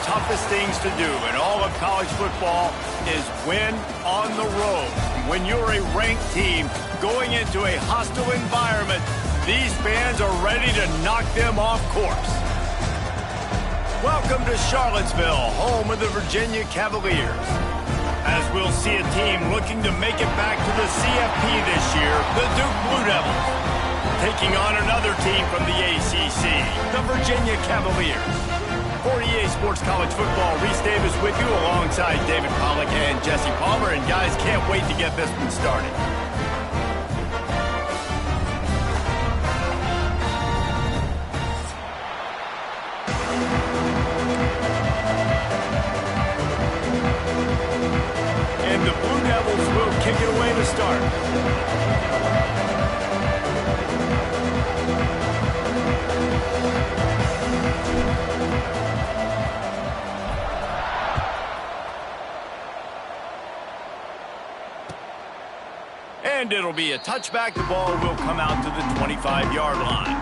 toughest things to do in all of college football is win on the road. When you're a ranked team going into a hostile environment, these fans are ready to knock them off course. Welcome to Charlottesville, home of the Virginia Cavaliers. As we'll see a team looking to make it back to the CFP this year, the Duke Blue Devils, taking on another team from the ACC, the Virginia Cavaliers. For EA Sports College Football, Reese Davis with you alongside David Pollack and Jesse Palmer. And guys, can't wait to get this one started. And the Blue Devils will kick it away to start. And it'll be a touchback. The ball will come out to the 25-yard line.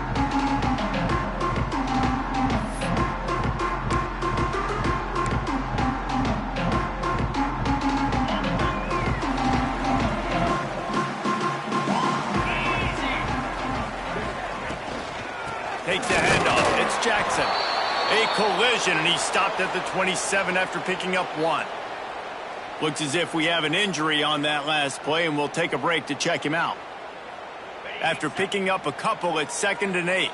Takes the handoff. It's Jackson. A collision, and he stopped at the 27 after picking up one. Looks as if we have an injury on that last play, and we'll take a break to check him out. After picking up a couple, it's 2nd and 8.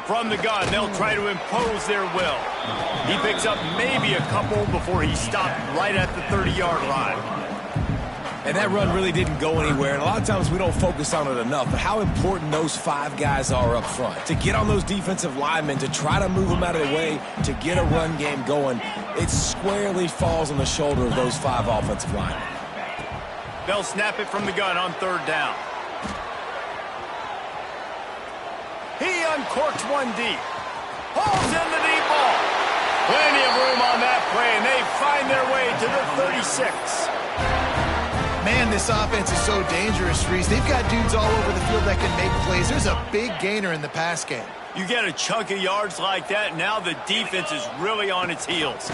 From the gun, they'll try to impose their will. He picks up maybe a couple before he stopped right at the 30-yard line. And that run really didn't go anywhere, and a lot of times we don't focus on it enough, but how important those 5 guys are up front. To get on those defensive linemen, to try to move them out of the way, to get a run game going, it squarely falls on the shoulder of those 5 offensive linemen. They'll snap it from the gun on 3rd down. He uncorks one deep. Pulls in the deep ball. Plenty of room on that play, and they find their way to the 36. Man, this offense is so dangerous, Reese. They've got dudes all over the field that can make plays. There's a big gainer in the pass game. You get a chunk of yards like that, now the defense is really on its heels.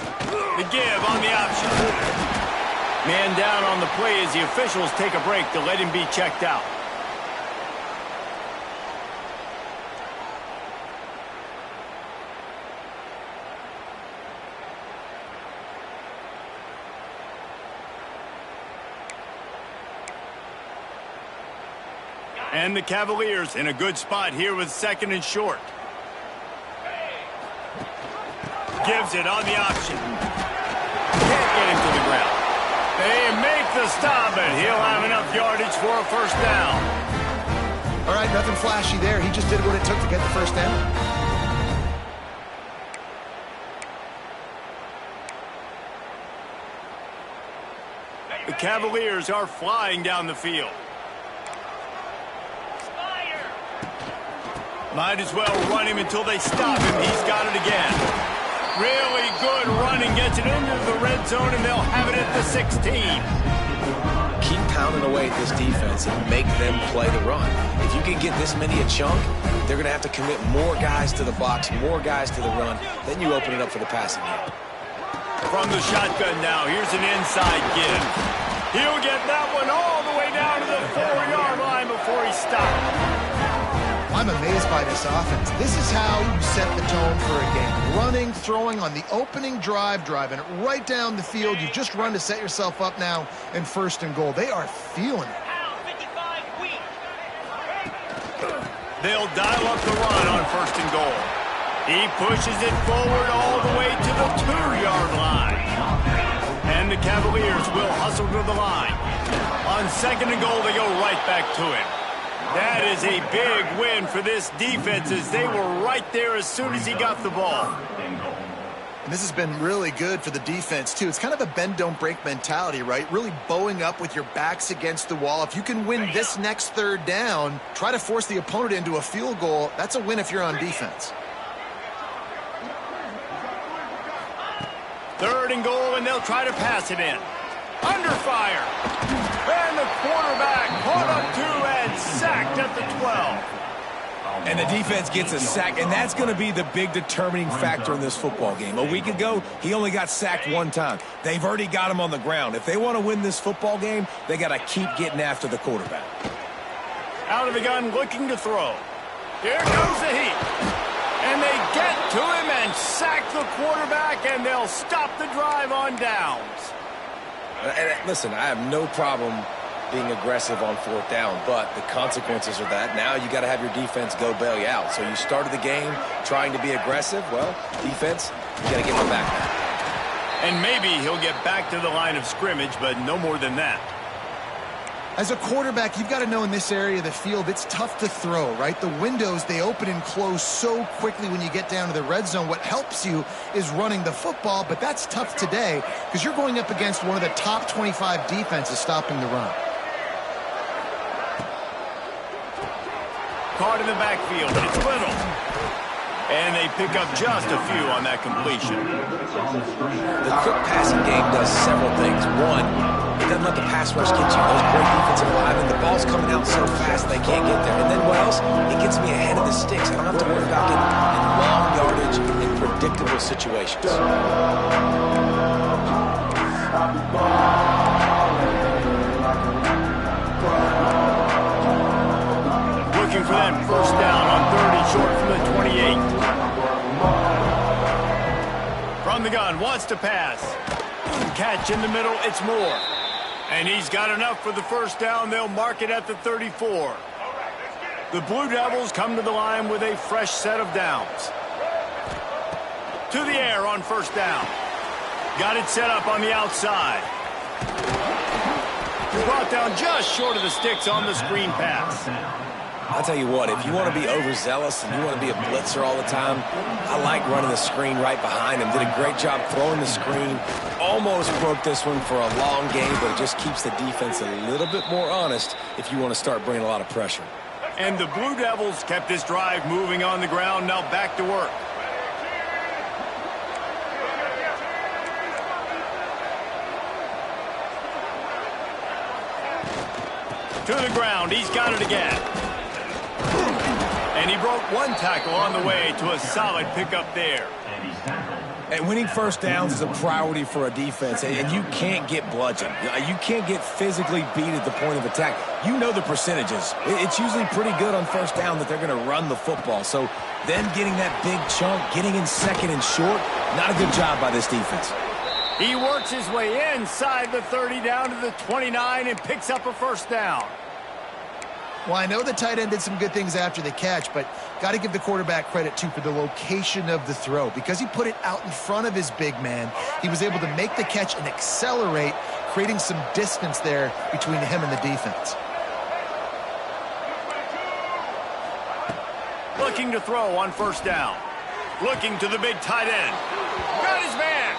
The give on the option. Man down on the play as the officials take a break to let him be checked out. And the Cavaliers in a good spot here with 2nd and short. Gives it on the option. Can't get him to the ground. They make the stop, and he'll have enough yardage for a 1st down. All right, nothing flashy there. He just did what it took to get the 1st down. The Cavaliers are flying down the field. Might as well run him until they stop him. He's got it again. Really good running. Gets it into the red zone, and they'll have it at the 16. Keep pounding away at this defense and make them play the run. If you can get this many a chunk, they're going to have to commit more guys to the box, more guys to the run. Then you open it up for the passing game. From the shotgun now, here's an inside give. He'll get that one all the way down to the 4-yard line before he stops. I'm amazed by this offense. This is how you set the tone for a game. Running, throwing on the opening drive, driving it right down the field. You just run to set yourself up now in 1st and goal. They are feeling it. They'll dial up the run on 1st and goal. He pushes it forward all the way to the 2-yard line. And the Cavaliers will hustle to the line. On 2nd and goal, they go right back to it. That is a big win for this defense as they were right there as soon as he got the ball. And this has been really good for the defense, too. It's kind of a bend-don't-break mentality, right? Really bowing up with your backs against the wall. If you can win this next 3rd down, try to force the opponent into a field goal. That's a win if you're on defense. 3rd and goal, and they'll try to pass it in. Under fire. And the quarterback caught up to and sacked at the 12. And the defense gets a sack, and that's going to be the big determining factor in this football game. A week ago, he only got sacked one time. They've already got him on the ground. If they want to win this football game, they got to keep getting after the quarterback. Out of the gun, looking to throw. Here comes the heat. And they get to him and sack the quarterback, and they'll stop the drive on downs. And listen, I have no problem being aggressive on fourth down, but the consequences are that now you got to have your defense go bail you out. So you started the game trying to be aggressive. Well, defense, you got to get them back now. And maybe he'll get back to the line of scrimmage, but no more than that. As a quarterback, you've got to know in this area of the field, it's tough to throw, right? The windows, they open and close so quickly when you get down to the red zone. What helps you is running the football, but that's tough today because you're going up against one of the top 25 defenses stopping the run. Caught in the backfield. It's Little. And they pick up just a few on that completion. The quick passing game does several things. One, it doesn't let the pass rush get you. Those great defensive linemen, the ball's coming out so fast they can't get there. And then what else? It gets me ahead of the sticks. I don't have to worry about getting in long yardage in predictable situations. Looking for that first down on 30, short from the 28. From the gun, wants to pass. Catch in the middle, it's Moore. And he's got enough for the first down. They'll mark it at the 34. The Blue Devils come to the line with a fresh set of downs. To the air on first down. Got it set up on the outside. Brought down just short of the sticks on the screen pass. I'll tell you what, if you want to be overzealous and you want to be a blitzer all the time, I like running the screen right behind him. Did a great job throwing the screen. Almost broke this one for a long game, but it just keeps the defense a little bit more honest if you want to start bringing a lot of pressure. And the Blue Devils kept this drive moving on the ground. Now back to work. To the ground. He's got it again. And he broke one tackle on the way to a solid pickup there. And winning first downs is a priority for a defense, and you can't get bludgeoned. You can't get physically beat at the point of attack. You know the percentages. It's usually pretty good on first down that they're going to run the football. So them getting that big chunk, getting in second and short, not a good job by this defense. He works his way inside the 30 down to the 29 and picks up a first down. Well, I know the tight end did some good things after the catch, but got to give the quarterback credit, too, for the location of the throw. Because he put it out in front of his big man, he was able to make the catch and accelerate, creating some distance there between him and the defense. Looking to throw on first down. Looking to the big tight end. Got his man.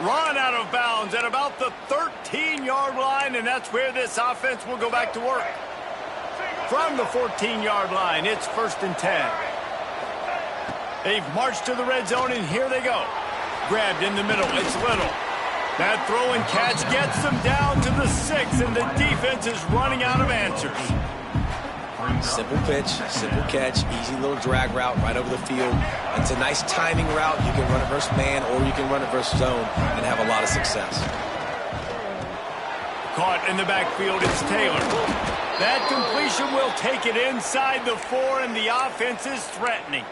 Run out of bounds at about the 13-yard line, and that's where this offense will go back to work. From the 14-yard line, it's 1st and 10. They've marched to the red zone, and here they go. Grabbed in the middle, it's Little. That throw and catch gets them down to the 6, and the defense is running out of answers. Simple pitch, simple catch, easy little drag route right over the field. It's a nice timing route. You can run it versus man, or you can run it versus zone and have a lot of success. Caught in the backfield, it's Taylor. That completion will take it inside the 4, and the offense is threatening.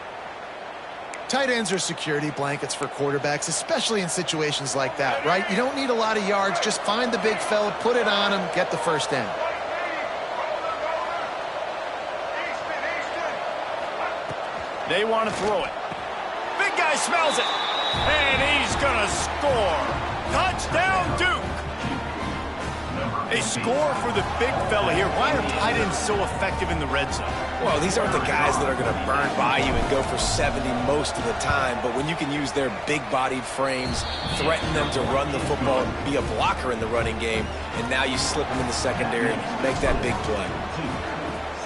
Tight ends are security blankets for quarterbacks, especially in situations like that, right? You don't need a lot of yards. Just find the big fella, put it on him, get the first down. They want to throw it. Big guy smells it. And he's going to score. Touchdown, Duke. A score for the big fella here. Why are tight ends so effective in the red zone? Well, these aren't the guys that are going to burn by you and go for 70 most of the time, but when you can use their big-bodied frames, threaten them to run the football and be a blocker in the running game, and now you slip them in the secondary, make that big play.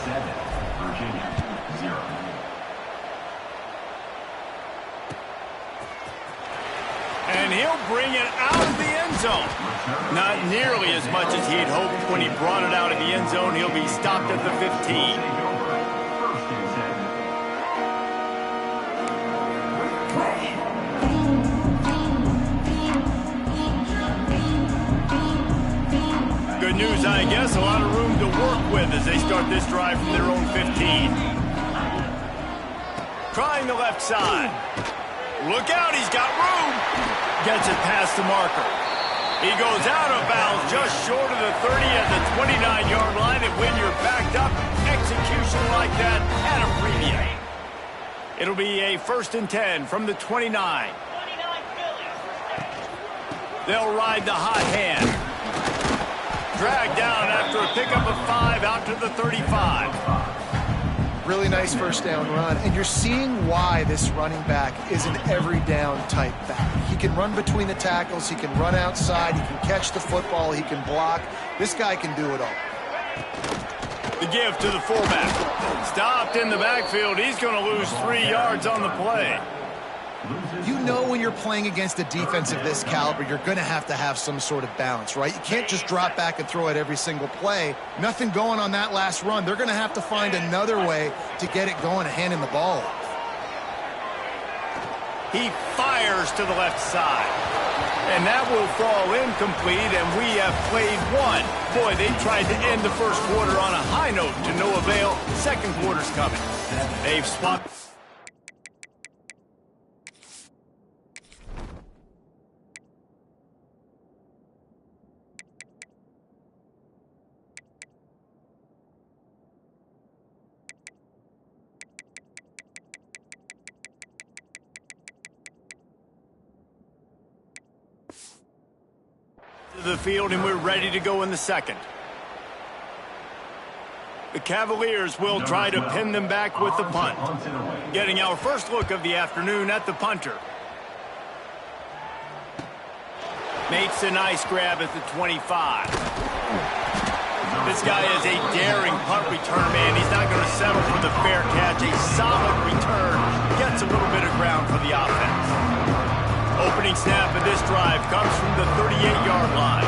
7, Virginia, 0. And he'll bring it out of the end zone. Not nearly as much as he'd hoped when he brought it out of the end zone. He'll be stopped at the 15. news, I guess. A lot of room to work with as they start this drive from their own 15. Trying the left side. Look out, he's got room. Gets it past the marker. He goes out of bounds just short of the 30 at the 29-yard line. And when you're backed up, execution like that at a premium. It'll be a 1st and 10 from the 29. They'll ride the hot hand. Dragged down after a pickup of 5 out to the 35. Really nice first down run, and you're seeing why this running back is an every down type back. He can run between the tackles, he can run outside, he can catch the football, he can block. This guy can do it all. The give to the fullback. Stopped in the backfield. He's going to lose 3 yards on the play. You know when you're playing against a defense of this caliber, you're going to have some sort of balance, right? You can't just drop back and throw it every single play. Nothing going on that last run. They're going to have to find another way to get it going and hand him the ball off. He fires to the left side. And that will fall incomplete, and we have played one. Boy, they tried to end the first quarter on a high note to no avail. Second quarter's coming. They've swapped. The field, and we're ready to go in the second. The Cavaliers will try to pin them back with the punt. Getting our first look of the afternoon at the punter. Makes a nice grab at the 25. This guy is a daring punt return man. He's not going to settle for the fair catch. A solid return. Gets a little bit of ground for the offense. Opening snap of this drive comes from the 38-yard line.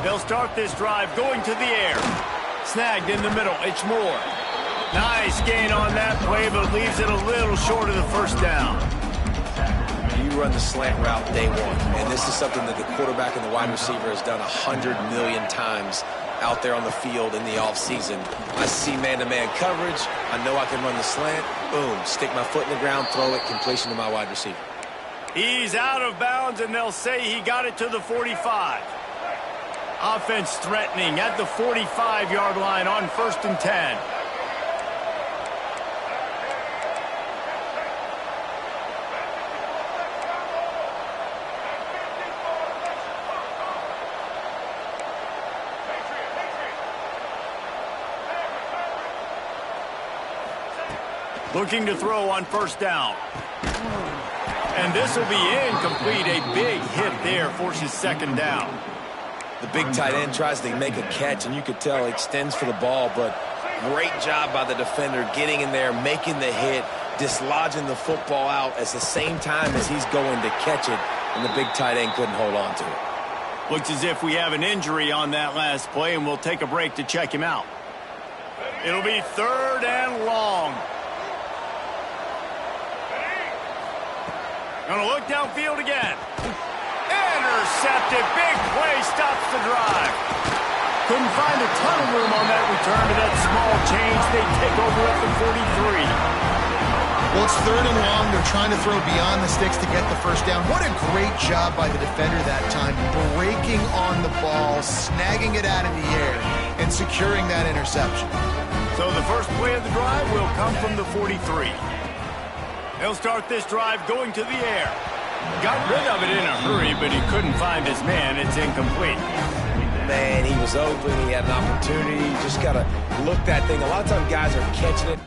They'll start this drive going to the air. Snagged in the middle. It's Moore. Nice gain on that play, but leaves it a little short of the first down. You run the slant route day one, and this is something that the quarterback and the wide receiver has done 100 million times out there on the field in the offseason. I see man-to-man coverage. I know I can run the slant. Boom, stick my foot in the ground, throw it, completion to my wide receiver. He's out of bounds, and they'll say he got it to the 45. Offense threatening at the 45-yard line on 1st and 10. Looking to throw on 1st down. And this will be incomplete. A big hit there forces 2nd down. The big tight end tries to make a catch, and you could tell he extends for the ball, but great job by the defender getting in there, making the hit, dislodging the football out at the same time as he's going to catch it, and the big tight end couldn't hold on to it. Looks as if we have an injury on that last play, and we'll take a break to check him out. It'll be 3rd and long. Gonna look downfield again. Intercepted. Big play stops the drive. Couldn't find a ton of room on that return to that small change. They take over at the 43. Well, it's 3rd and long. They're trying to throw beyond the sticks to get the first down. What a great job by the defender that time. Breaking on the ball, snagging it out in the air, and securing that interception. So the first play of the drive will come from the 43. They'll start this drive going to the air. Got rid of it in a hurry, but he couldn't find his man. It's incomplete. Man, he was open. He had an opportunity. You just got to look that thing. A lot of times guys are catching it.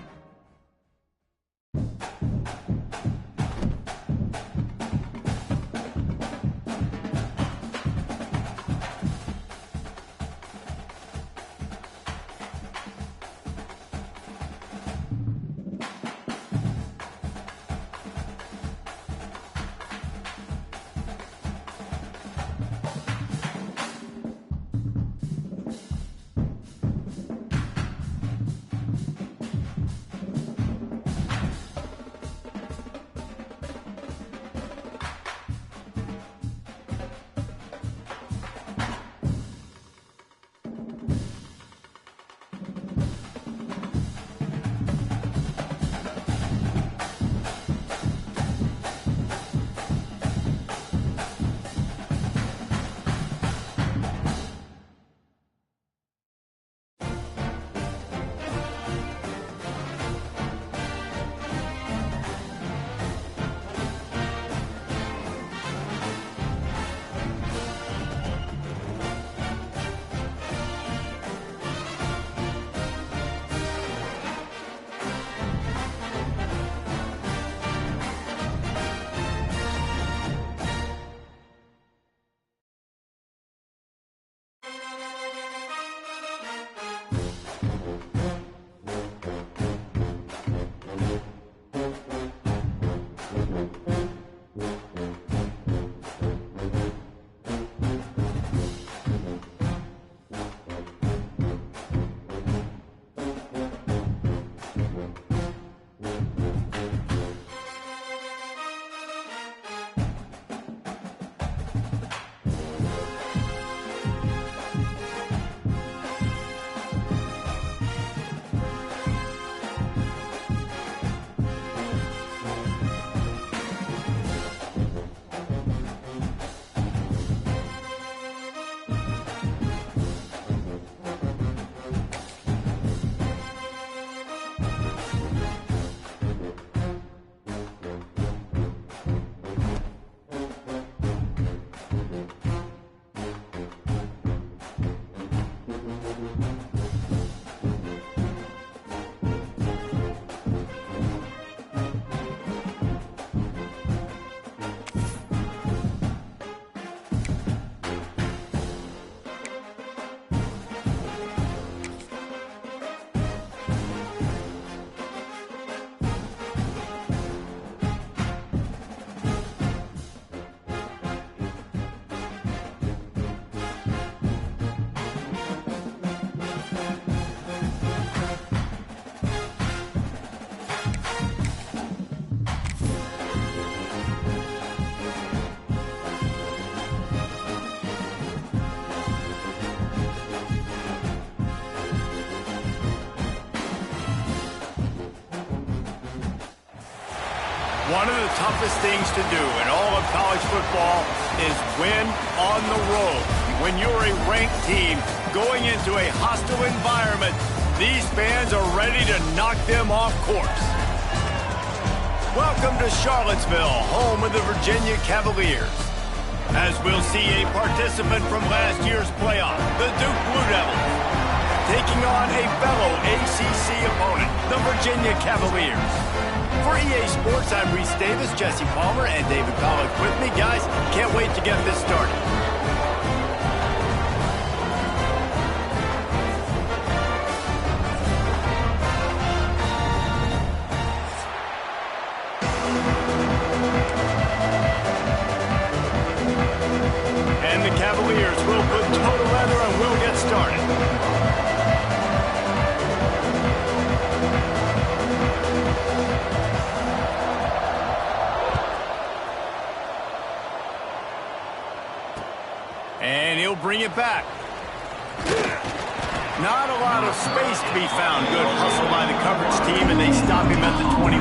One of the toughest things to do in all of college football is win on the road. When you're a ranked team going into a hostile environment, these fans are ready to knock them off course. Welcome to Charlottesville, home of the Virginia Cavaliers. As we'll see a participant from last year's playoff, the Duke Blue Devils, taking on a fellow ACC opponent, the Virginia Cavaliers. For EA Sports, I'm Reese Davis, Jesse Palmer, and David Pollack with me. Guys, can't wait to get this started. And the Cavaliers will put total leather and we'll get started. And he'll bring it back. Not a lot of space to be found. Good hustle by the coverage team, and they stop him at the 21.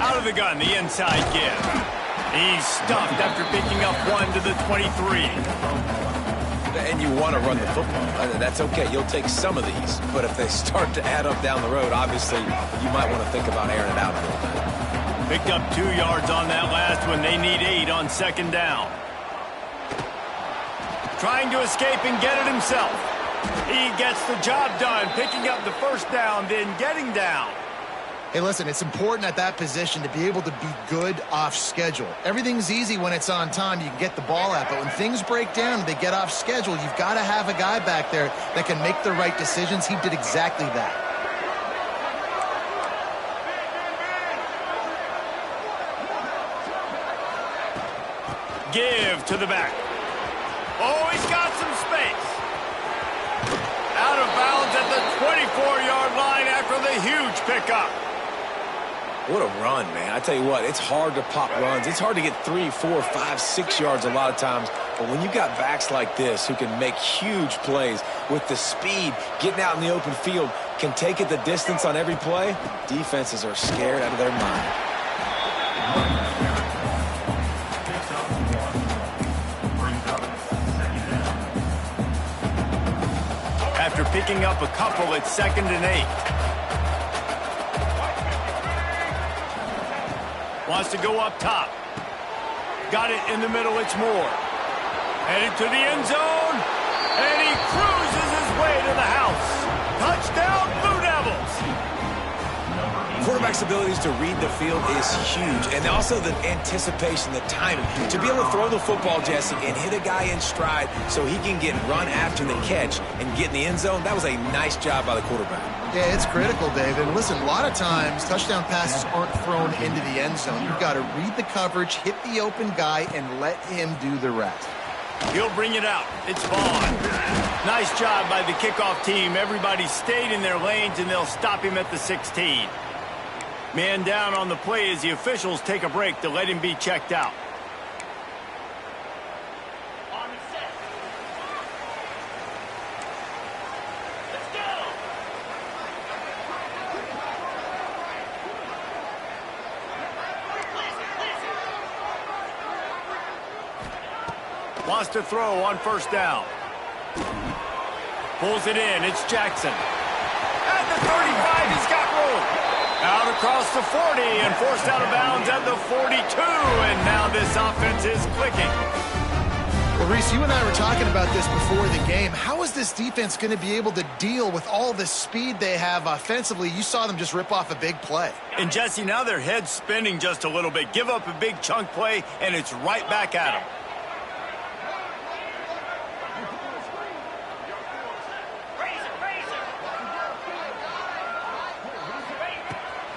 Out of the gun, the inside give. He's stuffed after picking up one to the 23. And you want to run the football. That's okay. You'll take some of these. But if they start to add up down the road, obviously, you might want to think about airing it out a little bit. Picked up 2 yards on that last one. They need 8 on second down. Trying to escape and get it himself. He gets the job done, picking up the first down, then getting down. Hey, listen, it's important at that position to be able to be good off schedule. Everything's easy when it's on time. You can get the ball out. But when things break down and they get off schedule, you've got to have a guy back there that can make the right decisions. He did exactly that. Give to the back. Oh, he's got some space. Out of bounds at the 24-yard line after the huge pickup. What a run, man. I tell you what, it's hard to pop runs. It's hard to get 3, 4, 5, 6 yards a lot of times. But when you got backs like this who can make huge plays with the speed, getting out in the open field, can take it the distance on every play, defenses are scared out of their mind. After picking up a couple, it's 2nd and 8. Wants to go up top. Got it in the middle, it's Moore. Headed to the end zone. And he cruises his way to the house. Touchdown, Blue Devils. Quarterback's abilities to read the field is huge. And also the anticipation, the timing. To be able to throw the football, Jesse, and hit a guy in stride so he can get run after the catch and get in the end zone, that was a nice job by the quarterback. Yeah, it's critical, David. Listen, a lot of times touchdown passes aren't thrown into the end zone. You've got to read the coverage, hit the open guy, and let him do the rest. He'll bring it out. It's Vaughn. Nice job by the kickoff team. Everybody stayed in their lanes, and they'll stop him at the 16. Man down on the play as the officials take a break to let him be checked out. Wants to throw on first down. Pulls it in. It's Jackson. At the 35, he's got room. Out across the 40 and forced out of bounds at the 42. And now this offense is clicking. Well, Reese, you and I were talking about this before the game. How is this defense going to be able to deal with all the speed they have offensively? You saw them just rip off a big play. And, Jesse, now their head's spinning just a little bit. Give up a big chunk play, and it's right back at them.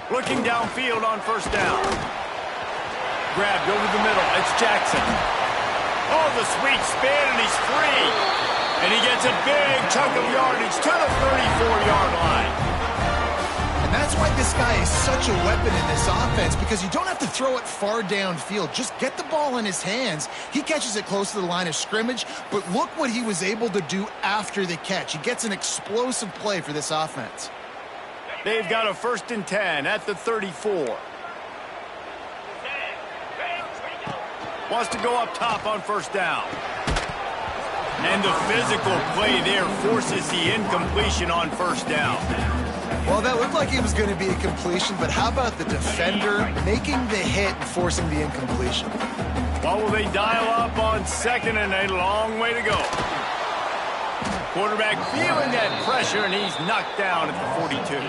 Looking downfield on first down. Grabbed over the middle. It's Jackson. Oh, the sweet spin, and he's free. And he gets a big chunk of yardage to the 34-yard line. And that's why this guy is such a weapon in this offense, because you don't have to throw it far downfield. Just get the ball in his hands. He catches it close to the line of scrimmage, but look what he was able to do after the catch. He gets an explosive play for this offense. They've got a 1st and 10 at the 34. Wants to go up top on 1st down. And the physical play there forces the incompletion on 1st down. Well, that looked like it was going to be a completion, but how about the defender making the hit and forcing the incompletion? What will they dial up on 2nd and a long way to go? Quarterback feeling that pressure, and he's knocked down at the 42.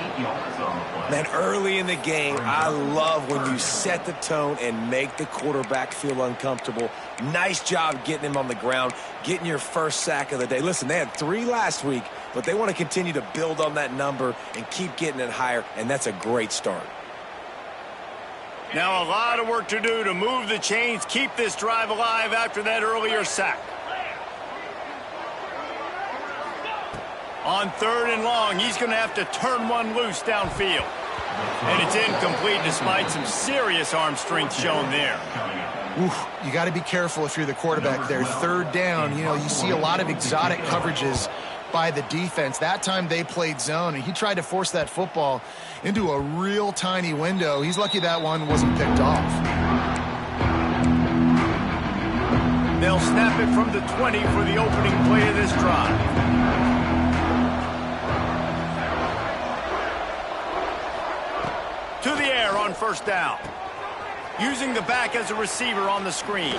Man, early in the game, I love when you set the tone and make the quarterback feel uncomfortable. Nice job getting him on the ground, getting your first sack of the day. Listen, they had 3 last week, but they want to continue to build on that number and keep getting it higher, and that's a great start. Now a lot of work to do to move the chains, keep this drive alive after that earlier sack. On 3rd and long, he's going to have to turn one loose downfield. And it's incomplete despite some serious arm strength shown there. Oof, you got to be careful if you're the quarterback there. 3rd down, you know, you see a lot of exotic coverages by the defense. That time they played zone, and he tried to force that football into a real tiny window. He's lucky that one wasn't picked off. They'll snap it from the 20 for the opening play of this drive. To the air on 1st down. Using the back as a receiver on the screen.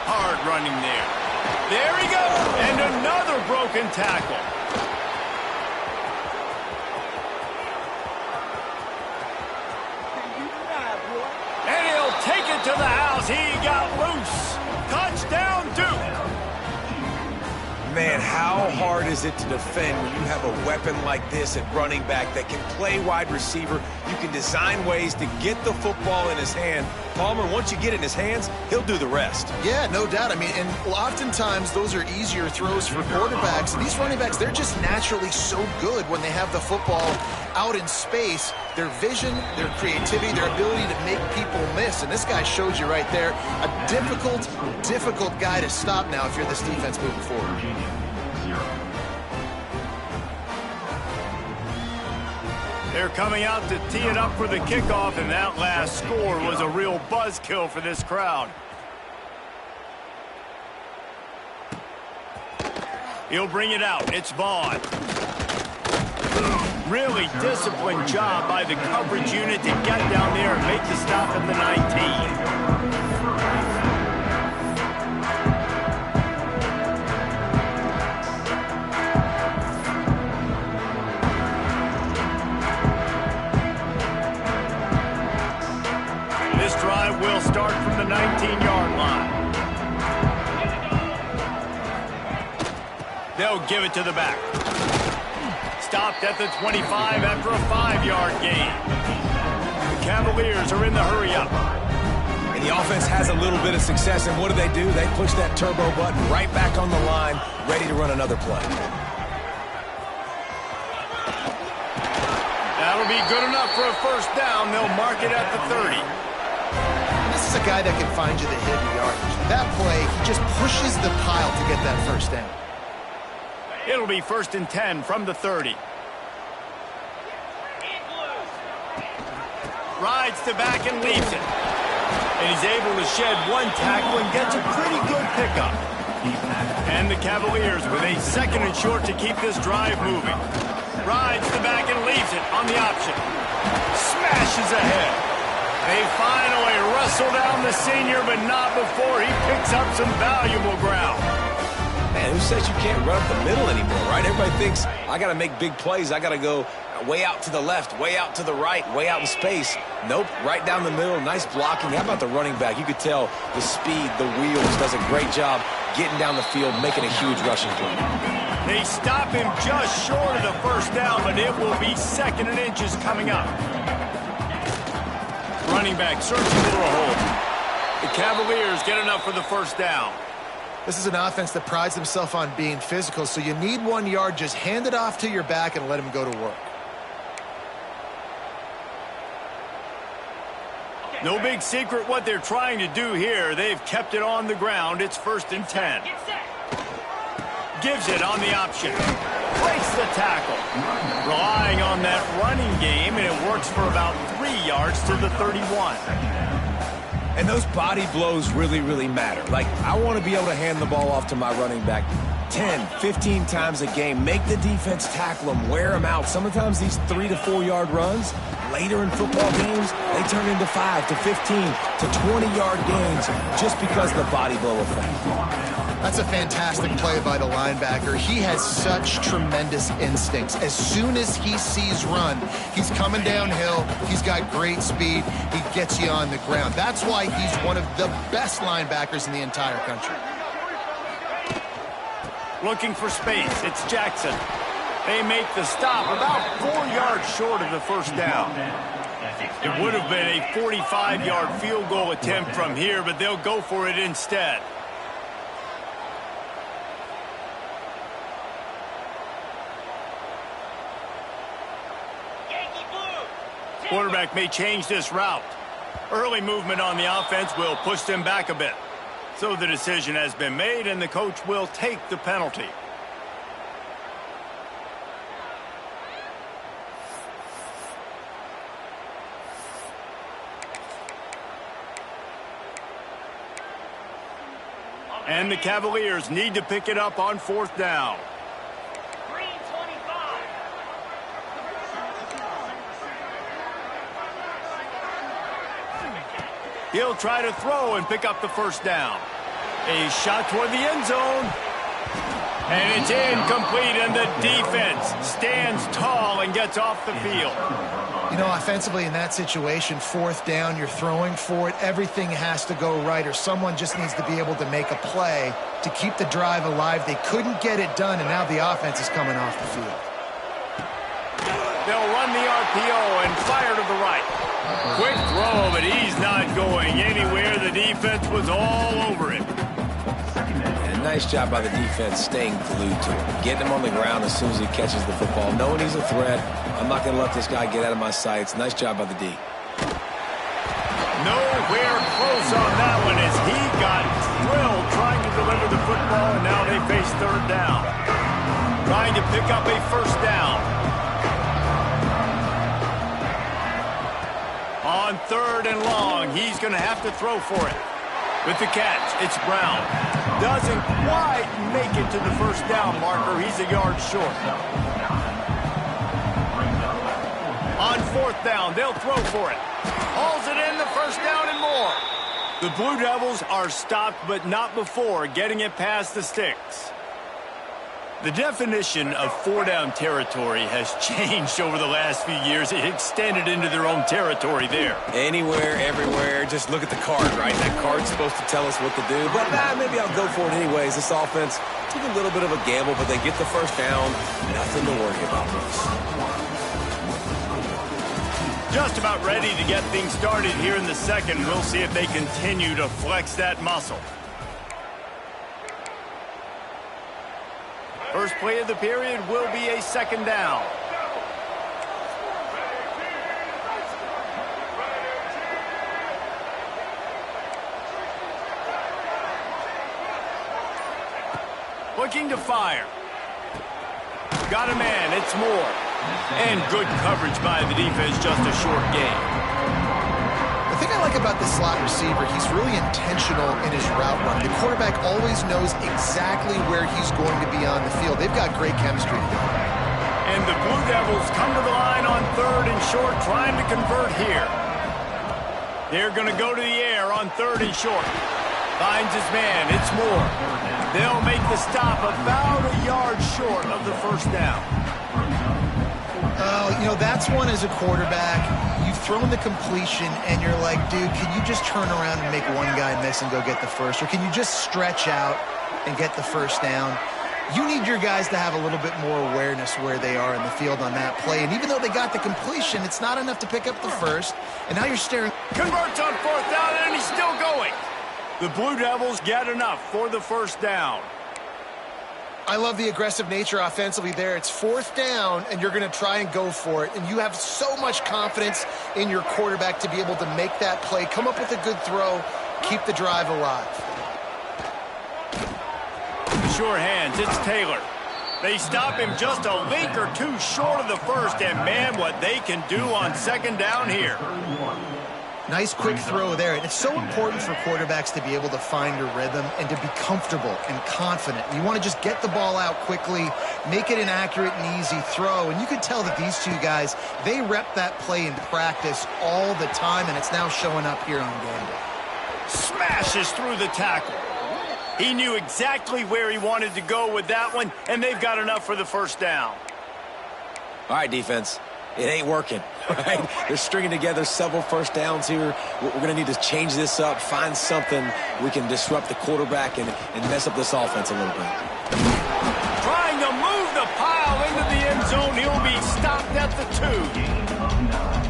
Hard running there. There he goes. And another broken tackle. And he'll take it to the house. He got loose. Touchdown, Duke. Man, how hard is it to defend when you have a weapon like this at running back that can play wide receiver? You can design ways to get the football in his hand. Palmer, once you get it in his hands, he'll do the rest. Yeah, no doubt. I mean, and oftentimes those are easier throws for quarterbacks. And these running backs, they're just naturally so good when they have the football out in space. Their vision, their creativity, their ability to make people miss. And this guy showed you right there, a difficult guy to stop now if you're this defense moving forward. They're coming out to tee it up for the kickoff, and that last score was a real buzzkill for this crowd. He'll bring it out. It's Vaughn. Really disciplined job by the coverage unit to get down there and make the stop at the 19. Will start from the 19-yard line. They'll give it to the back. Stopped at the 25 after a 5-yard gain. The Cavaliers are in the hurry-up. And the offense has a little bit of success, and what do? They push that turbo button right back on the line, ready to run another play. That'll be good enough for a 1st down. They'll mark it at the 30. This is a guy that can find you the hidden yardage. That play, he just pushes the pile to get that 1st down. It'll be 1st and 10 from the 30. Rides the back and leaves it. And he's able to shed one tackle and gets a pretty good pickup. And the Cavaliers with a 2nd and short to keep this drive moving. Rides the back and leaves it on the option. Smashes ahead. They finally wrestle down the senior, but not before he picks up some valuable ground. Man, who says you can't run up the middle anymore, right? Everybody thinks, I got to make big plays. I got to go way out to the left, way out to the right, way out in space. Nope, right down the middle, nice blocking. How about the running back? You could tell the speed, the wheels, does a great job getting down the field, making a huge rushing play. They stop him just short of the 1st down, but it will be 2nd and inches coming up. Running back searching for a hole. The Cavaliers get enough for the 1st down. This is an offense that prides themselves on being physical, so you need 1 yard. Just hand it off to your back and let him go to work. No big secret what they're trying to do here. They've kept it on the ground. It's 1st and 10. Gives it on the option. Breaks the tackle. Relying on that running game, and it works for about 3 yards to the 31. And those body blows really, really matter. Like, I want to be able to hand the ball off to my running back 10, 15 times a game. Make the defense tackle them, wear them out. Sometimes these 3 to 4 yard runs, later in football games, they turn into 5 to 15 to 20-yard gains just because of the body blow effect. That's a fantastic play by the linebacker. He has such tremendous instincts. As soon as he sees run, he's coming downhill. He's got great speed. He gets you on the ground. That's why he's one of the best linebackers in the entire country. Looking for space. It's Jackson. They make the stop about 4 yards short of the first down. It would have been a 45-yard field goal attempt from here, but they'll go for it instead. Quarterback may change this route. Early movement on the offense will push them back a bit. So the decision has been made, and the coach will take the penalty. And the Cavaliers need to pick it up on 4th down. He'll try to throw and pick up the first down. A shot toward the end zone. And it's incomplete, and the defense stands tall and gets off the field. You know, offensively in that situation, 4th down, you're throwing for it. Everything has to go right, or someone just needs to be able to make a play to keep the drive alive. They couldn't get it done, and now the offense is coming off the field. They'll run the RPO and fire to the right. Quick throw, but he's not going anywhere. The defense was all over him. And nice job by the defense staying glued to him. Getting him on the ground as soon as he catches the football. Knowing he's a threat, I'm not going to let this guy get out of my sights. Nice job by the D. Nowhere close on that one as he got drilled trying to deliver the football, and now they face 3rd down. Trying to pick up a first down. On 3rd and long, he's going to have to throw for it. With the catch, it's Brown. Doesn't quite make it to the first down marker. He's a yard short. On 4th down, they'll throw for it. Hauls it in, the first down and more. The Blue Devils are stopped, but not before getting it past the sticks. The definition of 4-down territory has changed over the last few years. It extended into their own territory there. Anywhere, everywhere, just look at the card, right? That card's supposed to tell us what to do, but maybe I'll go for it anyways. This offense took a little bit of a gamble, but they get the first down. Nothing to worry about. Just about ready to get things started here in the second. We'll see if they continue to flex that muscle. First play of the period will be a 2nd down. Looking to fire. Got a man, it's Moore. And good coverage by the defense, just a short gain. The thing I like about the slot receiver, he's really intentional in his route run. The quarterback always knows exactly where he's going to be on the field. They've got great chemistry together. And the Blue Devils come to the line on 3rd and short, trying to convert here. They're going to go to the air on 3rd and short. Finds his man, it's Moore. They'll make the stop about a yard short of the first down. You know, that's one as a quarterback. You've thrown the completion, and you're like, dude, can you just turn around and make one guy miss and go get the first? Or can you just stretch out and get the first down? You need your guys to have a little bit more awareness where they are in the field on that play. And even though they got the completion, it's not enough to pick up the first. And now you're staring. Converts on 4th down, and he's still going. The Blue Devils get enough for the first down. I love the aggressive nature offensively there. It's 4th down, and you're going to try and go for it. And you have so much confidence in your quarterback to be able to make that play, come up with a good throw, keep the drive alive. Sure hands, it's Taylor. They stop him just a link or two short of the first, and man, what they can do on 2nd down here. Nice quick throw there. And it's so important for quarterbacks to be able to find a rhythm and to be comfortable and confident. You want to just get the ball out quickly, make it an accurate and easy throw. And you can tell that these two guys, they rep that play in practice all the time, and it's now showing up here on game day. Smashes through the tackle. He knew exactly where he wanted to go with that one, and they've got enough for the 1st down. All right, defense. It ain't working, right? They're stringing together several 1st downs here. We're going to need to change this up, find something we can disrupt the quarterback and mess up this offense a little bit. Trying to move the pile into the end zone. He'll be stopped at the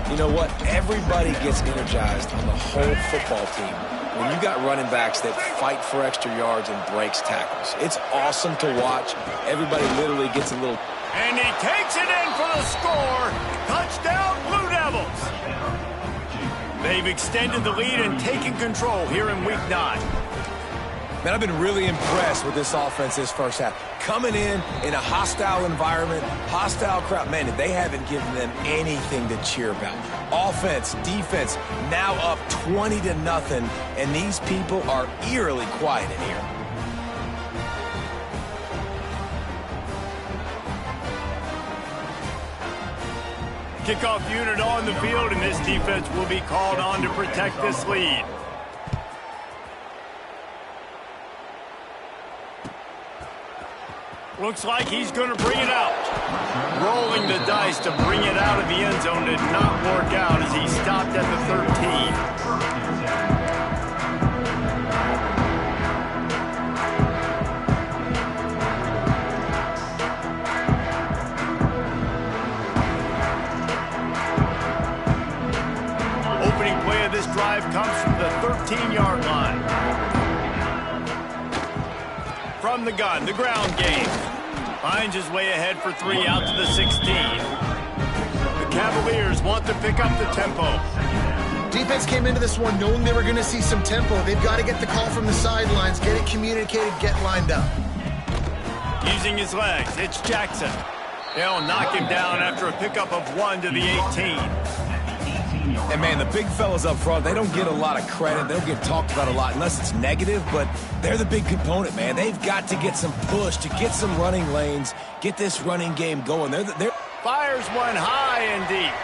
2. You know what? Everybody gets energized on the whole football team when you got running backs that fight for extra yards and breaks tackles. It's awesome to watch. Everybody literally gets a little... And he takes it in for the score. Touchdown, Blue Devils. They've extended the lead and taken control here in Week 9. Man, I've been really impressed with this offense this 1st half. Coming in a hostile environment, hostile crowd. Man, they haven't given them anything to cheer about. Offense, defense, now up 20-0, and these people are eerily quiet in here. Kickoff unit on the field, and this defense will be called on to protect this lead. Looks like he's going to bring it out. Rolling the dice to bring it out of the end zone did not work out as he stopped at the 13. This drive comes from the 13-yard line. From the gun, the ground game. Finds his way ahead for 3 out to the 16. The Cavaliers want to pick up the tempo. Defense came into this one knowing they were going to see some tempo. They've got to get the call from the sidelines, get it communicated, get lined up. Using his legs, it's Jackson. They'll knock him down after a pickup of 1 to the 18. And, man, the big fellas up front, they don't get a lot of credit. They don't get talked about a lot unless it's negative, but they're the big component, man. They've got to get some push, to get some running lanes, get this running game going. They're Fires one high and deep.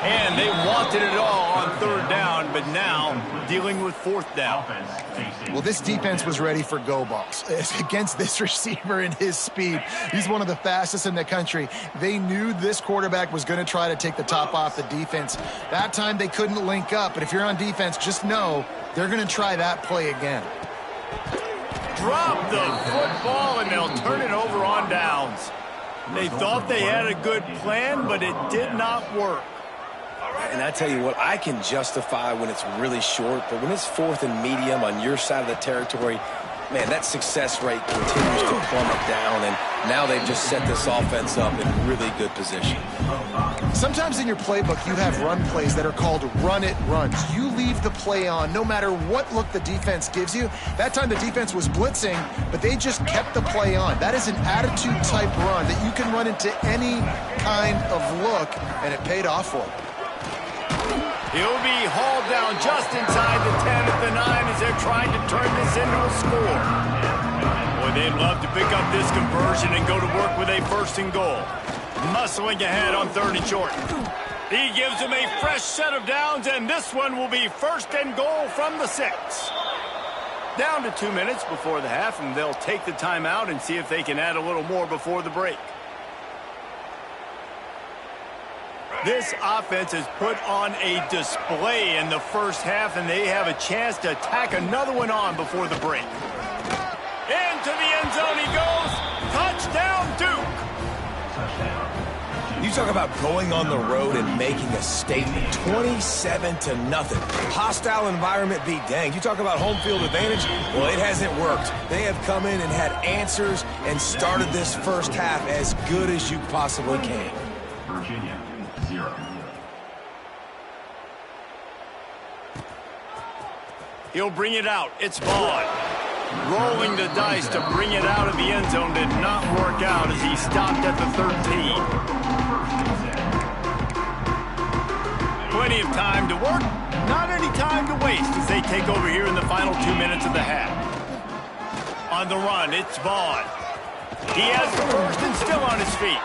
And they wanted it all on 3rd down, but now dealing with 4th down. Well, this defense was ready for go balls. Against this receiver and his speed, he's one of the fastest in the country. They knew this quarterback was going to try to take the top off the defense. That time they couldn't link up, but if you're on defense, just know they're going to try that play again. Drop the football, and they'll turn it over on downs. They thought they had a good plan, but it did not work. And I tell you what, I can justify when it's really short, but when it's 4th and medium on your side of the territory, man, that success rate continues to plummet down, and now they've just set this offense up in really good position. Sometimes in your playbook, you have run plays that are called run-it runs. You leave the play on no matter what look the defense gives you. That time the defense was blitzing, but they just kept the play on. That is an attitude-type run that you can run into any kind of look, and it paid off for them. He'll be hauled down just inside the 10 at the 9 as they're trying to turn this into a score. Boy, they'd love to pick up this conversion and go to work with a 1st and goal. Muscling ahead on 3rd and short. He gives them a fresh set of downs, and this one will be 1st and goal from the 6. Down to 2 minutes before the half, and they'll take the timeout and see if they can add a little more before the break. This offense has put on a display in the 1st half, and they have a chance to tack another one on before the break. Into the end zone he goes. Touchdown, Duke. You talk about going on the road and making a statement. 27-0. Hostile environment be danged. You talk about home field advantage. Well, it hasn't worked. They have come in and had answers and started this first half as good as you possibly can. Virginia, 0. He'll bring it out. It's Vaughn. Rolling the dice to bring it out of the end zone did not work out as he stopped at the 13. Plenty of time to work, not any time to waste as they take over here in the final 2 minutes of the half. On the run, it's Vaughn. He has the first and still on his feet.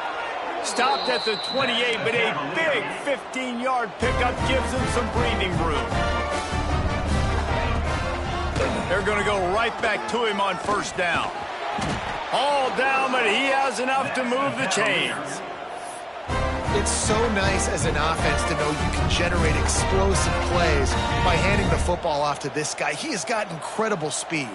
Stopped at the 28, but a big 15-yard pickup gives him some breathing room. They're going to go right back to him on first down. All down, but he has enough to move the chains. It's so nice as an offense to know you can generate explosive plays by handing the football off to this guy. He has got incredible speed.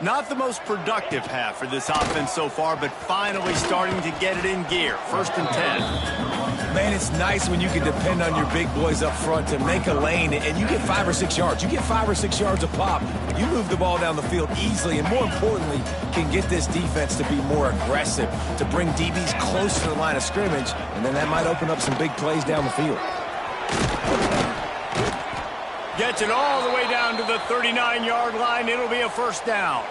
Not the most productive half for this offense so far, but finally starting to get it in gear. 1st and 10. Man, it's nice when you can depend on your big boys up front to make a lane, and you get 5 or 6 yards. You get 5 or 6 yards a pop. You move the ball down the field easily, and more importantly, can get this defense to be more aggressive, to bring DBs close to the line of scrimmage, and then that might open up some big plays down the field. Gets it all the way down to the 39-yard line. It'll be a first down.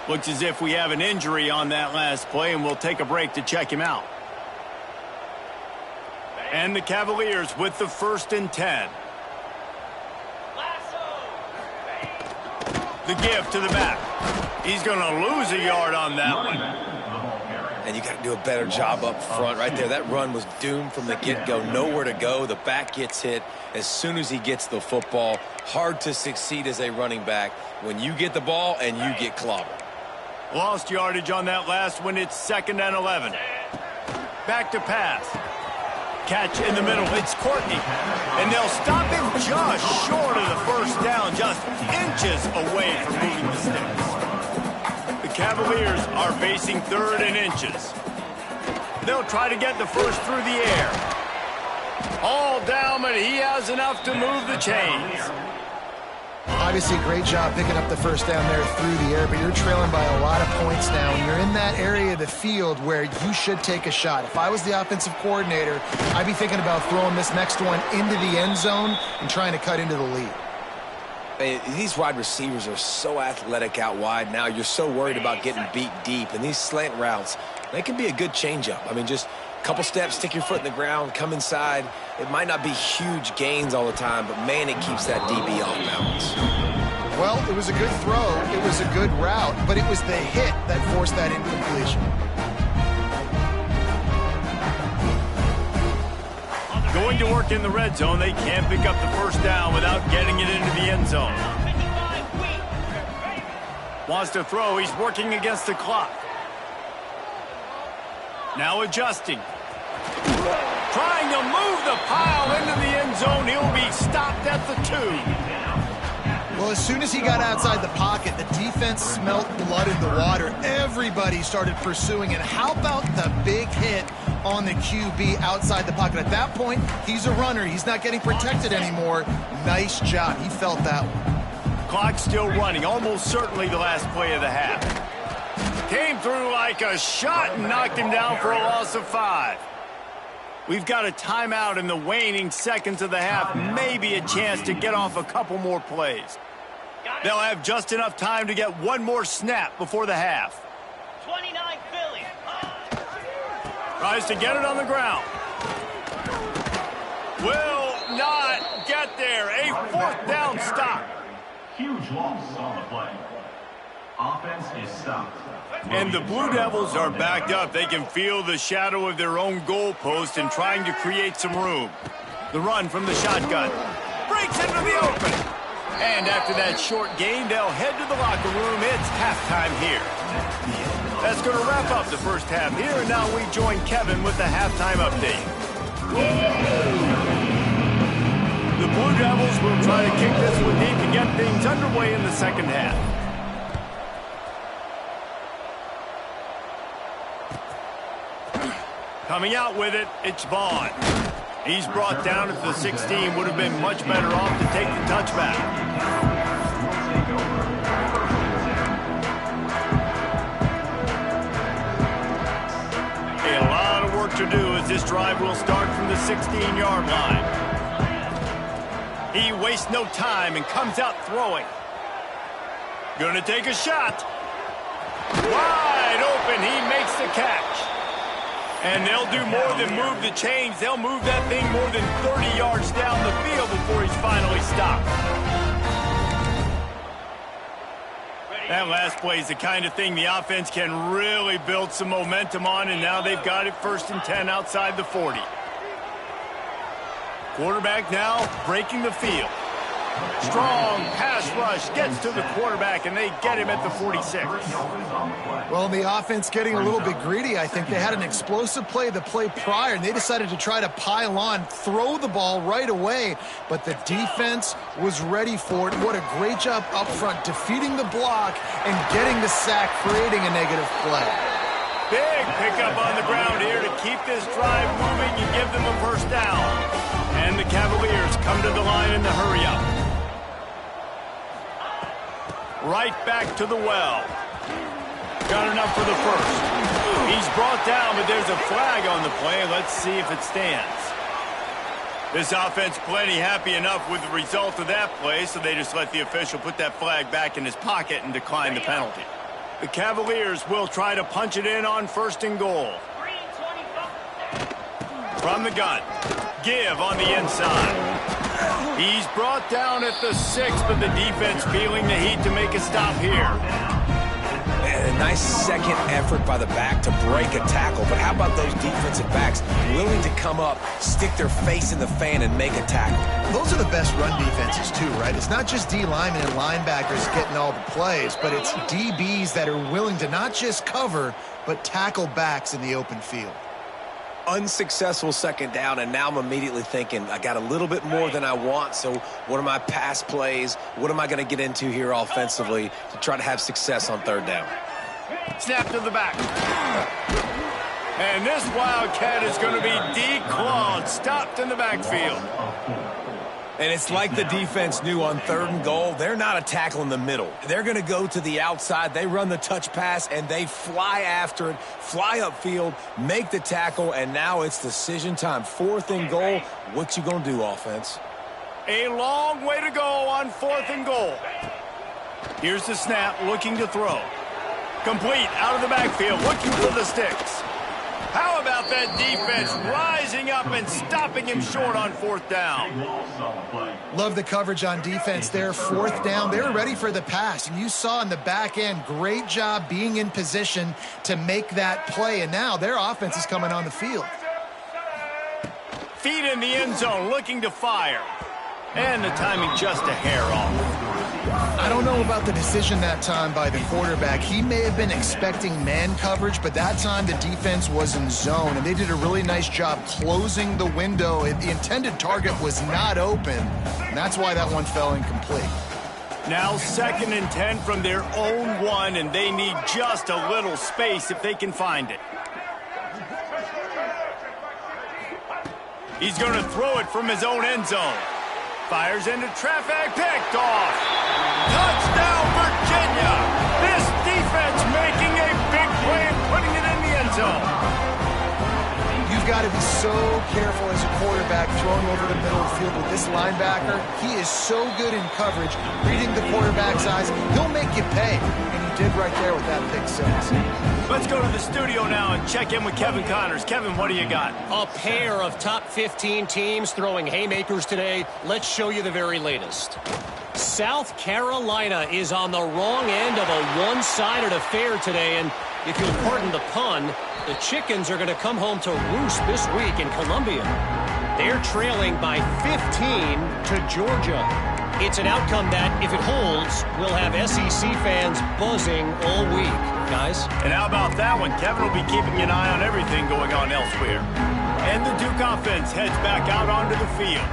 Looks as if we have an injury on that last play, and we'll take a break to check him out. And the Cavaliers with the 1st and 10. The give to the back. He's going to lose a yard on that one. And you got to do a better job up front right there. That run was doomed from the get-go. Nowhere to go. The back gets hit as soon as he gets the football. Hard to succeed as a running back when you get the ball and you get clobbered. Lost yardage on that last one. It's 2nd and 11. Back to pass. Catch in the middle. It's Courtney. And they'll stop him just short of the first down, just inches away from moving the sticks. The Cavaliers are facing 3rd and inches. They'll try to get the first through the air. All down, but he has enough to move the chains. Obviously, great job picking up the first down there through the air, but you're trailing by a lot of points now, and you're in that area of the field where you should take a shot. If I was the offensive coordinator, I'd be thinking about throwing this next one into the end zone and trying to cut into the lead. These wide receivers are so athletic out wide now. You're so worried about getting beat deep, and these slant routes, they can be a good changeup. I mean, just a couple steps, stick your foot in the ground, come inside. It might not be huge gains all the time, but, man, it keeps that DB off balance. Well, it was a good throw. It was a good route, but it was the hit that forced that incompletion. Going to work in the red zone. They can't pick up the first down without getting it into the end zone. Wants to throw. He's working against the clock. Now adjusting. Trying to move the pile into the end zone. He'll be stopped at the 2. Well, as soon as he got outside the pocket, the defense smelt blood in the water. Everybody started pursuing. And how about the big hit on the QB outside the pocket? At that point, he's a runner. He's not getting protected anymore. Nice job. He felt that one. Clock still running. Almost certainly the last play of the half. Came through like a shot and knocked him down for a loss of 5. We've got a timeout in the waning seconds of the half. Maybe a chance to get off a couple more plays. They'll have just enough time to get one more snap before the half. 29 Philly. Tries to get it on the ground. Will not get there. A 4th down stop. Huge loss on the play. Offense is stopped. And the Blue Devils are backed up. They can feel the shadow of their own goalpost and trying to create some room. The run from the shotgun. Breaks into the open. And after that short gain, they'll head to the locker room. It's halftime here. That's going to wrap up the first half here. And now we join Kevin with the halftime update. The Blue Devils will try to kick this one deep to get things underway in the second half. Coming out with it, it's Vaughn. He's brought down at the 16. Would have been much better off to take the touchback. A lot of work to do as this drive will start from the 16-yard line. He wastes no time and comes out throwing. Going to take a shot. Wide open, he makes the catch. And they'll do more than move the chains. They'll move that thing more than 30 yards down the field before he's finally stopped. That last play is the kind of thing the offense can really build some momentum on, and now they've got it 1st and 10 outside the 40. Quarterback now breaking the field. Strong pass rush gets to the quarterback, and they get him at the 46. Well, the offense getting a little bit greedy. I think they had an explosive play the play prior, and they decided to try to pile on, throw the ball right away, but the defense was ready for it. What a great job up front, defeating the block and getting the sack, creating a negative play. Big pickup on the ground here to keep this drive moving and give them a 1st down. And the Cavaliers come to the line in the hurry-up. Right back to the well. Got enough for the 1st. He's brought down, but there's a flag on the play. Let's see if it stands. This offense plenty happy enough with the result of that play, so they just let the official put that flag back in his pocket and decline the penalty. The Cavaliers will try to punch it in on 1st and goal. From the gun. Give on the inside. He's brought down at the 6, but the defense feeling the heat to make a stop here. And a nice second effort by the back to break a tackle. But how about those defensive backs willing to come up, stick their face in the fan, and make a tackle? Those are the best run defenses too, right? It's not just D linemen and linebackers getting all the plays, but it's DBs that are willing to not just cover, but tackle backs in the open field. Unsuccessful 2nd down, and now I'm immediately thinking, I got a little bit more than I want, so what are my pass plays? What am I going to get into here offensively to try to have success on 3rd down? Snap to the back. And this Wildcat is going to be declawed, stopped in the backfield. And it's like the defense knew on 3rd and goal, they're not a tackle in the middle. They're going to go to the outside. They run the touch pass, and they fly after it, fly upfield, make the tackle, and now it's decision time. 4th and goal. What you going to do, offense? A long way to go on 4th and goal. Here's the snap, looking to throw. Complete, out of the backfield, looking for the sticks. How about that defense rising up and stopping him short on 4th down? Love the coverage on defense there. 4th down, they were ready for the pass. And you saw in the back end, great job being in position to make that play. And now their offense is coming on the field. Feet in the end zone, looking to fire. And the timing just a hair off. I don't know about the decision that time by the quarterback. He may have been expecting man coverage, but that time the defense was in zone, and they did a really nice job closing the window. The intended target was not open, and that's why that one fell incomplete. Now 2nd and 10 from their own 1, and they need just a little space if they can find it. He's going to throw it from his own end zone. Fires into traffic, picked off. Touchdown, Virginia! This defense making a big play and putting it in the end zone. You've got to be so careful as a quarterback throwing over the middle of the field with this linebacker. He is so good in coverage, reading the quarterback's eyes. He'll make you pay, and he did right there with that pick 6. Let's go to the studio now and check in with Kevin Connors. Kevin, what do you got? A pair of top 15 teams throwing haymakers today. Let's show you the very latest. South Carolina is on the wrong end of a one-sided affair today, and if you'll pardon the pun, the Chickens are going to come home to roost this week in Columbia. They're trailing by 15 to Georgia. It's an outcome that, if it holds, will have SEC fans buzzing all week, guys. And how about that one? Kevin will be keeping an eye on everything going on elsewhere. And the Duke offense heads back out onto the field.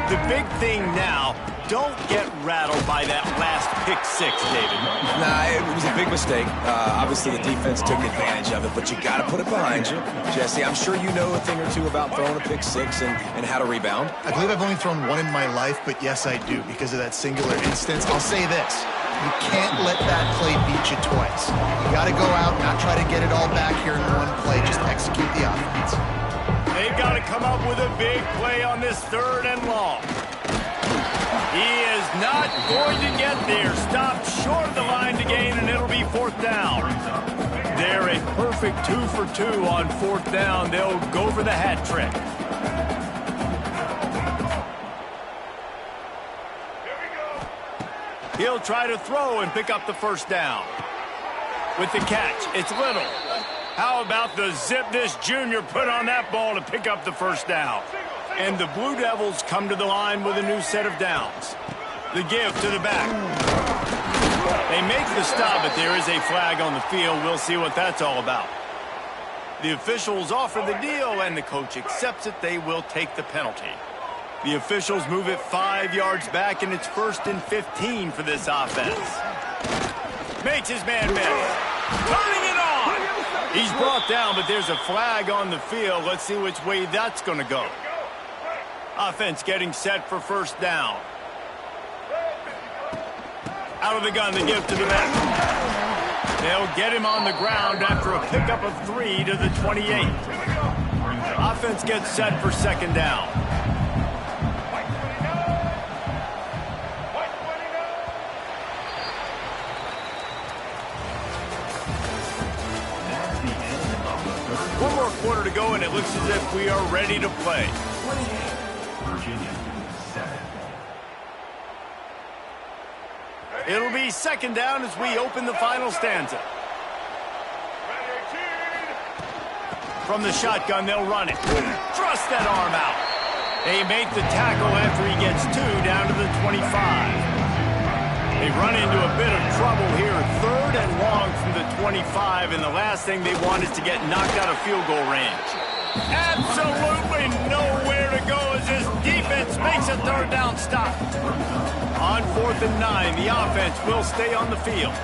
The big thing now, don't get rattled by that last pick six, David. Nah, it was a big mistake. Obviously, the defense took advantage of it, but you got to put it behind you. Jesse, I'm sure you know a thing or two about throwing a pick six and how to rebound. I believe I've only thrown one in my life, but yes, I do, because of that singular instance. I'll say this. You can't let that play beat you twice. You got to go out, not try to get it all back here in one play. Just execute the offense. They've got to come up with a big play on this 3rd and long. He is not going to get there. Stopped short of the line to gain, and it'll be 4th down. They're a perfect 2 for 2 on 4th down. They'll go for the hat trick. He'll try to throw and pick up the 1st down. With the catch, it's Little. How about the zip this junior put on that ball to pick up the 1st down? And the Blue Devils come to the line with a new set of downs. The give to the back. They make the stop, but there is a flag on the field. We'll see what that's all about. The officials offer the deal, and the coach accepts it. They will take the penalty. The officials move it 5 yards back, and it's 1st and 15 for this offense. Makes his man miss. Turning it on. He's brought down, but there's a flag on the field. Let's see which way that's going to go. Offense getting set for 1st down. Out of the gun, the give to the back. They'll get him on the ground after a pickup of 3 to the 28. Offense gets set for 2nd down. One more quarter to go, and it looks as if we are ready to play. Virginia, 7. It'll be 2nd down as we open the final stanza. From the shotgun, they'll run it. Thrust that arm out. They make the tackle after he gets 2 down to the 25. They run into a bit of trouble here. 3rd and long from the 25, and the last thing they want is to get knocked out of field goal range. Absolutely nowhere to go as this defense makes a 3rd down stop. On 4th and 9, the offense will stay on the field.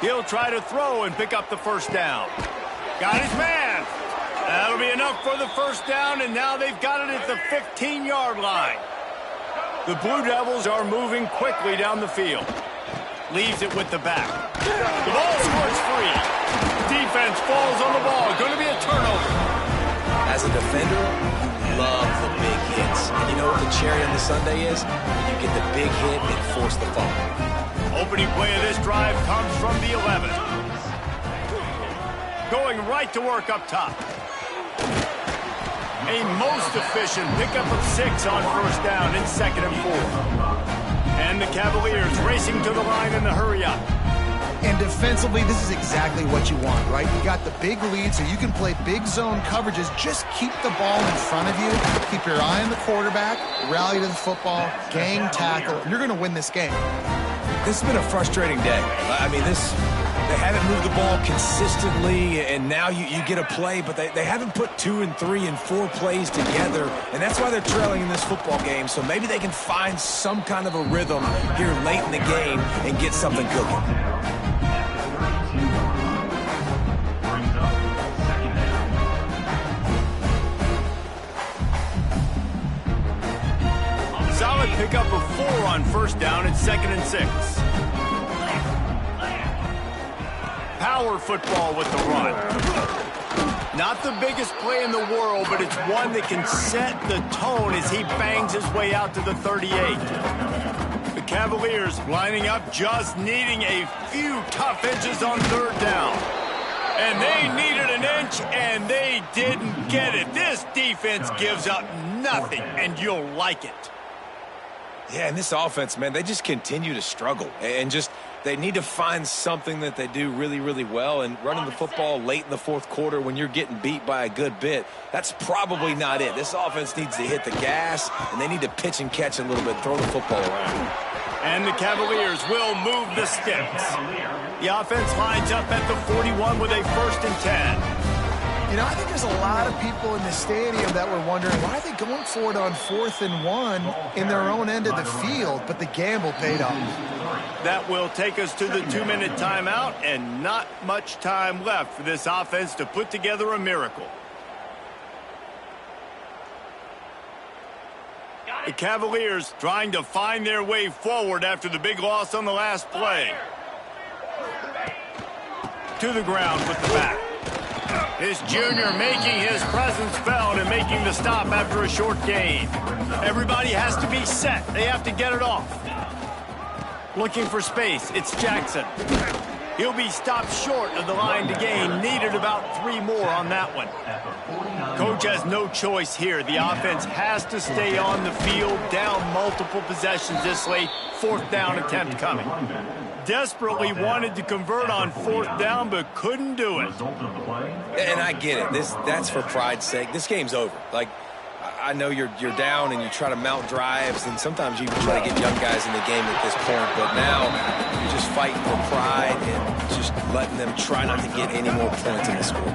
He'll try to throw and pick up the 1st down. Got his man. That'll be enough for the 1st down, and now they've got it at the 15-yard line. The Blue Devils are moving quickly down the field. Leaves it with the back. The ball squirts free. Defense falls on the ball. Going to be a turnover. As a defender, you love the big hits. And you know what the cherry on the sundae is? When you get the big hit and force the fumble. Opening play of this drive comes from the 11. Going right to work up top. A most efficient pickup of 6 on 1st down in 2nd and 4. And the Cavaliers racing to the line in the hurry up. And defensively, this is exactly what you want, right? You got the big lead, so you can play big zone coverages. Just keep the ball in front of you. Keep your eye on the quarterback. Rally to the football. Gang tackle. You're going to win this game. This has been a frustrating day. I mean, they haven't moved the ball consistently, and now you get a play, but they haven't put 2 and 3 and 4 plays together, and that's why they're trailing in this football game. So maybe they can find some kind of a rhythm here late in the game and get something cooking. Solid pickup of 4 on 1st down at 2nd and 6. Power football with the run. Not the biggest play in the world, but it's one that can set the tone as he bangs his way out to the 38. The Cavaliers lining up, just needing a few tough inches on 3rd down. And they needed an inch, and they didn't get it. This defense gives up nothing, and you'll like it. Yeah, and this offense, man, they just continue to struggle. And they need to find something that they do really, really well. And running the football late in the 4th quarter when you're getting beat by a good bit, that's probably not it. This offense needs to hit the gas, and they need to pitch and catch a little bit, throw the football around. And the Cavaliers will move the sticks. The offense lines up at the 41 with a 1st and 10. You know, I think there's a lot of people in the stadium that were wondering, why are they going for it on 4th and 1 in their own end of the field? But the gamble paid off. That will take us to the 2-minute timeout, and not much time left for this offense to put together a miracle. The Cavaliers trying to find their way forward after the big loss on the last play. To the ground with the back. This junior making his presence felt and making the stop after a short gain. Everybody has to be set. They have to get it off. Looking for space. It's Jackson. He'll be stopped short of the line to gain. Needed about 3 more on that one. Coach has no choice here. The offense has to stay on the field, down multiple possessions this late. 4th down attempt coming. Desperately wanted to convert on 4th down, but couldn't do it. And I get it. That's for pride's sake. This game's over. Like, I know you're down and you try to mount drives, and sometimes you try to get young guys in the game at this point, but now you're just fighting for pride and just letting them try not to get any more points in the score.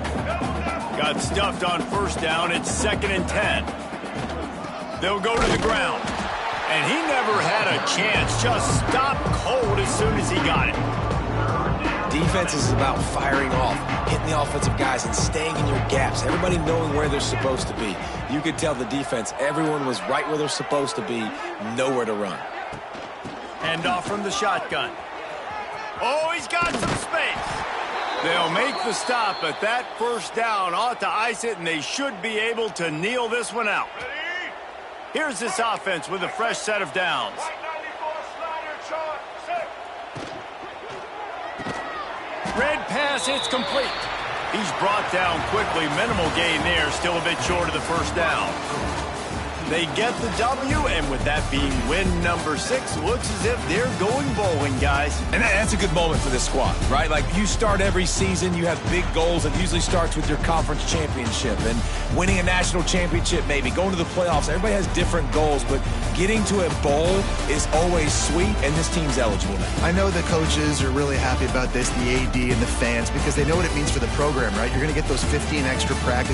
Got stuffed on 1st down. It's 2nd and 10. They'll go to the ground. And he never had a chance. Just stopped cold as soon as he got it. Defense is about firing off, hitting the offensive guys, and staying in your gaps. Everybody knowing where they're supposed to be. You could tell the defense, everyone was right where they're supposed to be, nowhere to run. Hand off from the shotgun. Oh, he's got some space. They'll make the stop, but that 1st down ought to ice it, and they should be able to kneel this one out. Here's this offense with a fresh set of downs. Red pass, it's complete. He's brought down quickly. Minimal gain there, still a bit short of the 1st down. They get the W, and with that being win number 6, looks as if they're going bowling, guys. And that's a good moment for this squad, right? Like, you start every season, you have big goals. It usually starts with your conference championship and winning a national championship, maybe going to the playoffs. Everybody has different goals, but getting to a bowl is always sweet, and this team's eligible now. I know the coaches are really happy about this, the AD and the fans, because they know what it means for the program, right? You're going to get those 15 extra practice